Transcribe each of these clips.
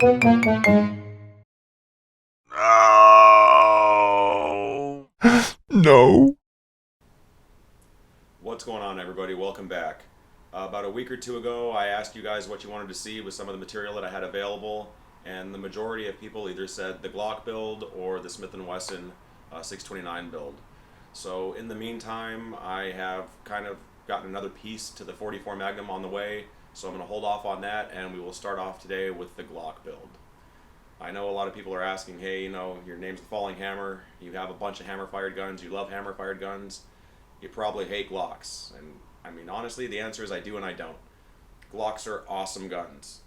No. What's going on, everybody? Welcome back. About a week or two ago, I asked you guys what you wanted to see with some of the material that I had available, and the majority of people either said the Glock build or the Smith & Wesson 629 build. So in the meantime, I have kind of gotten another piece to the 44 Magnum on the way, so I'm going to hold off on that, and we will start off today with the Glock build. I know a lot of people are asking, hey, you know, your name's the Falling Hammer, you have a bunch of hammer-fired guns, you love hammer-fired guns, you probably hate Glocks. And I mean, honestly, the answer is I do and I don't. Glocks are awesome guns.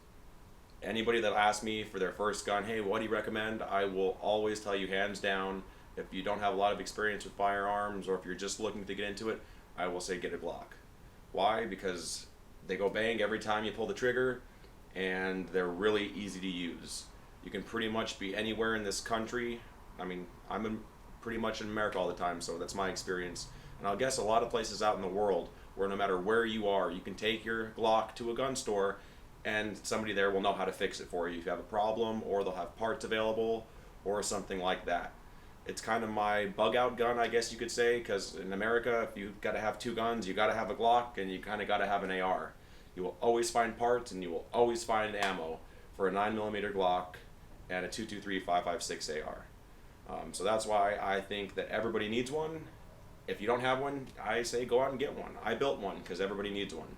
Anybody that asks me for their first gun, hey, what do you recommend? I will always tell you hands down, if you don't have a lot of experience with firearms or if you're just looking to get into it, I will say get a Glock. Why? Because they go bang every time you pull the trigger, and they're really easy to use. You can pretty much be anywhere in this country. I mean, pretty much in America all the time, so that's my experience. And I'll guess a lot of places out in the world where no matter where you are, you can take your Glock to a gun store and somebody there will know how to fix it for you if you have a problem, or they'll have parts available or something like that. It's kind of my bug out gun, I guess you could say, because in America, if you've got to have two guns, you got to have a Glock and you kind of got to have an AR. You will always find parts and you will always find ammo for a 9mm Glock and a 223-556 AR. So that's why I think that everybody needs one. If you don't have one, I say go out and get one. I built one because everybody needs one.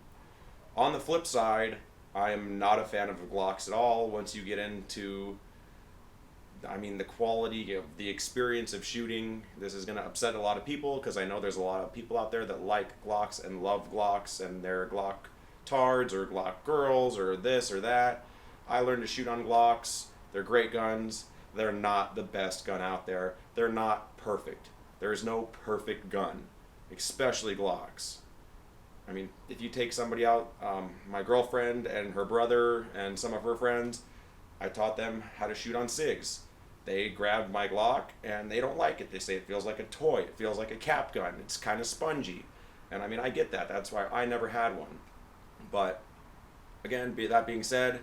On the flip side, I am not a fan of Glocks at all once you get into, I mean, the quality of the experience of shooting. This is going to upset a lot of people because I know there's a lot of people out there that like Glocks and love Glocks and they're Glock tards or Glock girls or this or that. I learned to shoot on Glocks. They're great guns. They're not the best gun out there. They're not perfect. There is no perfect gun, especially Glocks. I mean, if you take somebody out, my girlfriend and her brother and some of her friends, I taught them how to shoot on SIGs. They grabbed my Glock and they don't like it. They say it feels like a toy. It feels like a cap gun. It's kind of spongy. And I mean, I get that. That's why I never had one. But again, that being said,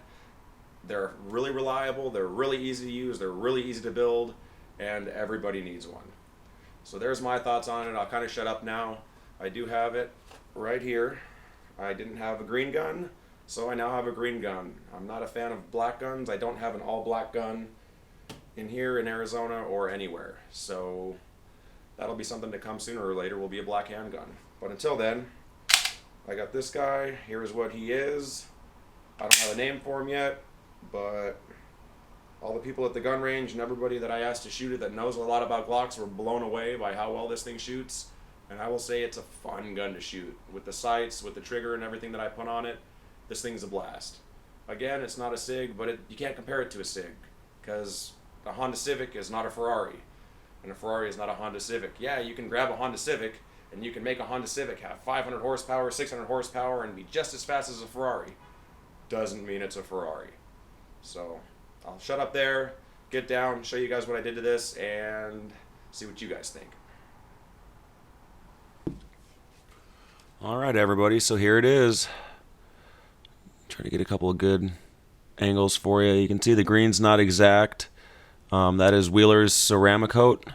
they're really reliable. They're really easy to use. They're really easy to build. And everybody needs one. So there's my thoughts on it. I'll kind of shut up now. I do have it right here. I didn't have a green gun, so I now have a green gun. I'm not a fan of black guns. I don't have an all black gun in here in Arizona or anywhere. So that'll be something to come sooner or later, will be a black handgun. But until then, I got this guy. Here's what he is. I don't have a name for him yet, but all the people at the gun range and everybody that I asked to shoot it that knows a lot about Glocks were blown away by how well this thing shoots. And I will say it's a fun gun to shoot. With the sights, with the trigger and everything that I put on it, this thing's a blast. Again, it's not a SIG, but you can't compare it to a SIG, because a Honda Civic is not a Ferrari, and a Ferrari is not a Honda Civic. Yeah, you can grab a Honda Civic, and you can make a Honda Civic have 500 horsepower, 600 horsepower, and be just as fast as a Ferrari. Doesn't mean it's a Ferrari. So I'll shut up there, get down, show you guys what I did to this, and see what you guys think. Alright everybody, so here it is. Try to get a couple of good angles for you. You can see the green's not exact. That is Wheeler's Ceramicoat.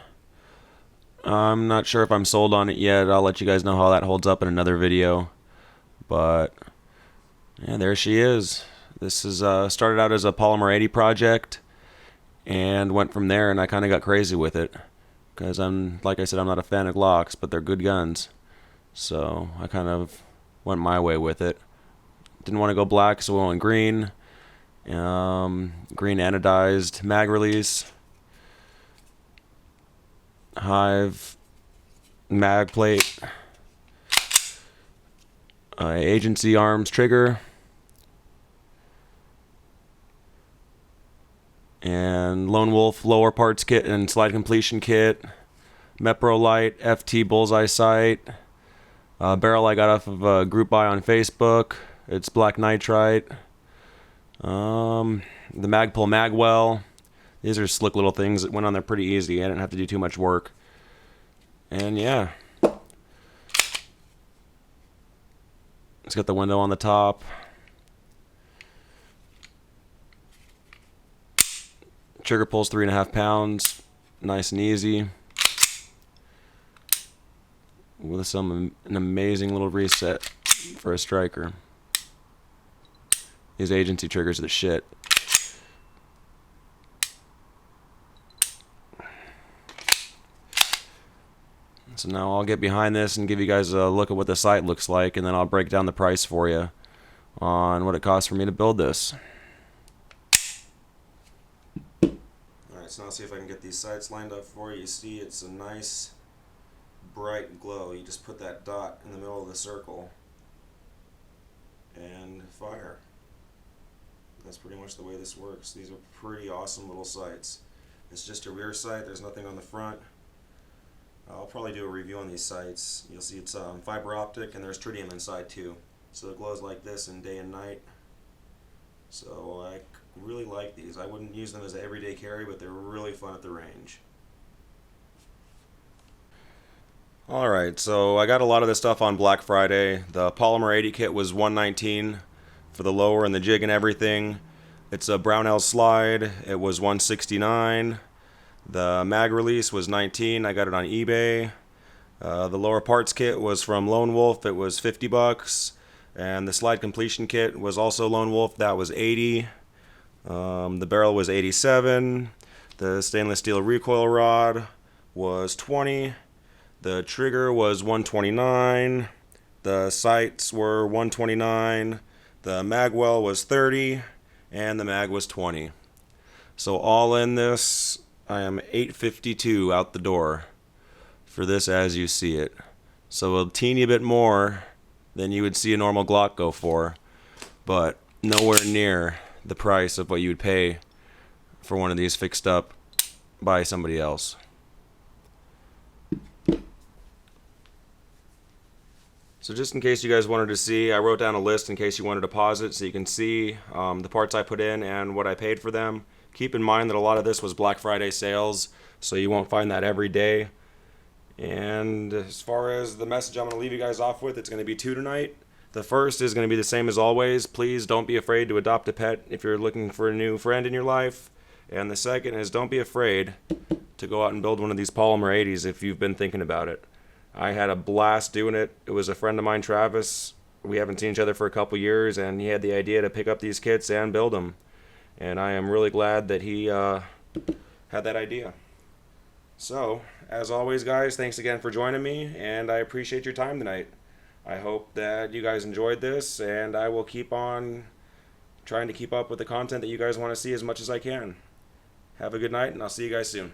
I'm not sure if I'm sold on it yet. I'll let you guys know how that holds up in another video. But yeah, there she is. This is started out as a Polymer80 project and went from there, and I kind of got crazy with it because like I said, I'm not a fan of Glocks, but they're good guns. So I kind of went my way with it. Didn't want to go black, so we went green. Green anodized mag release, Hive mag plate, agency arms trigger, and Lone Wolf lower parts kit and slide completion kit, Mepro light, FT bullseye sight, barrel I got off of a group buy on Facebook. It's black nitrite. The Magpul Magwell. These are slick little things that went on there pretty easy. I didn't have to do too much work. And yeah, it's got the window on the top. Trigger pull's 3.5 pounds. Nice and easy. With an amazing little reset for a striker. These agency triggers are the shit. So now I'll get behind this and give you guys a look at what the sight looks like, and then I'll break down the price for you on what it costs for me to build this. Alright, so now see if I can get these sights lined up for you. You see it's a nice bright glow. You just put that dot in the middle of the circle and fire. That's pretty much the way this works. These are pretty awesome little sights. It's just a rear sight, there's nothing on the front. I'll probably do a review on these sights. You'll see it's fiber optic, and there's tritium inside too. So it glows like this in day and night. So I really like these. I wouldn't use them as an everyday carry, but they're really fun at the range. Alright, so I got a lot of this stuff on Black Friday. The Polymer80 kit was $119 for the lower and the jig and everything. It's a Brownell slide. It was $169. The mag release was $19. I got it on eBay. The lower parts kit was from Lone Wolf. It was $50. And the slide completion kit was also Lone Wolf. That was $80. The barrel was $87. The stainless steel recoil rod was $20. The trigger was $129. The sights were $129. The mag well was $30. And the mag was $20. So all in this, I am $852 out the door for this as you see it. So a teeny bit more than you would see a normal Glock go for, but nowhere near the price of what you would pay for one of these fixed up by somebody else. So just in case you guys wanted to see, I wrote down a list in case you wanted to pause it so you can see the parts I put in and what I paid for them. Keep in mind that a lot of this was Black Friday sales, so you won't find that every day. And as far as the message I'm going to leave you guys off with, it's going to be two tonight. The first is going to be the same as always. Please don't be afraid to adopt a pet if you're looking for a new friend in your life. And the second is don't be afraid to go out and build one of these Polymer80s if you've been thinking about it. I had a blast doing it. It was a friend of mine, Travis. We haven't seen each other for a couple years, and he had the idea to pick up these kits and build them. And I am really glad that he had that idea. So, as always, guys, thanks again for joining me, and I appreciate your time tonight. I hope that you guys enjoyed this, and I will keep on trying to keep up with the content that you guys want to see as much as I can. Have a good night, and I'll see you guys soon.